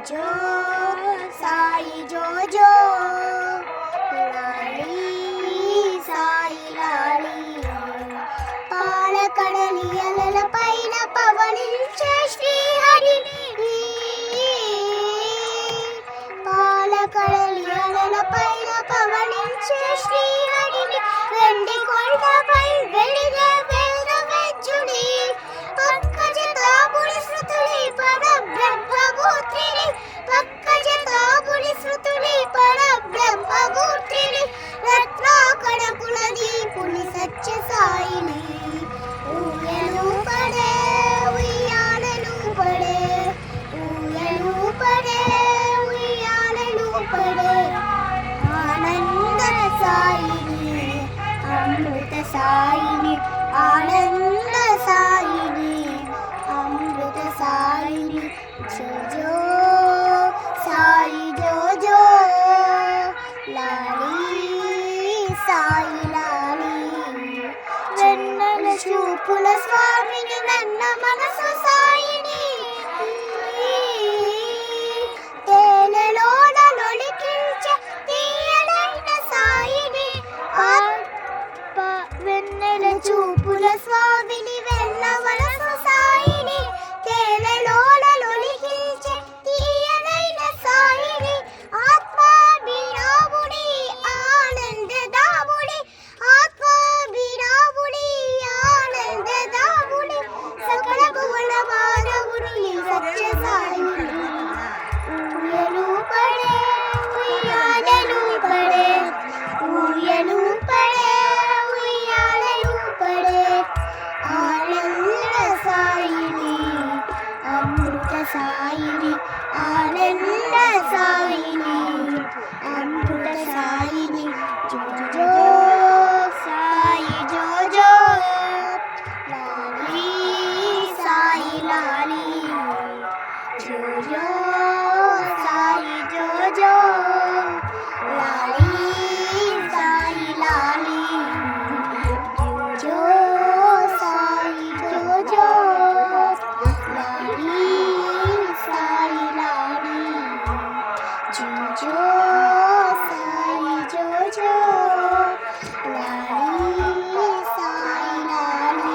జో సాయి జో లాలి సాయి లాలి పాలకడలి అలల పైన పవనించే శ్రీహరిని పాలకడలి అలల పైన పవనించే శ్రీహరిని వెండి కొండపై వెలిగే వేద వెజ్జుని పంకజతాపుని శృతుని పరబ్రహ్మమూర్తిని పంకజతాపుని శృతుని పరబ్రహ్మమూర్తిని రత్నాకణకుల దీపుని సత్య సాయిని ఊయలు పడే ఉయ్యాలలు పడే ఊయలు పడే ఉయ్యాలలు పడే ఆనంద సాయిని అమృత సాయిని ఆనంద సాయిని అమృత సాయిని జో సాయి జో లాలి సాయి లాలి వెన్నెల చూపుల స్వామిని నన్న మనసు సాయిని తేనెలోన నొలికించే తీయనైన సాయిని వెన్నెల చూపుల స్వామిని వెన్న మనసు సాయిని తేనెలోన నొలికించే తీయనైన సాయిని ఆత్మాభిరాముని ఆనందదాముని ఆత్మాభిరాముని ఆనందదాముని సకల భువన మానవుని సత్య సాయిని ఊయలు పడే ఉయ్యాలలు పడే ఊయలు పడే ఉయ్యాలలు పడే ఆనంద సాయిని అమృత సాయిని ఆనంద సాయిని అమృత సాయిని జో సాయి జో లాలి సాయి లాలి జో సాయి జో లాలి సాయి లాలి జో సాయి జో లాలి సాయి లాలి జో సాయి జో లాలి సాయి లాలి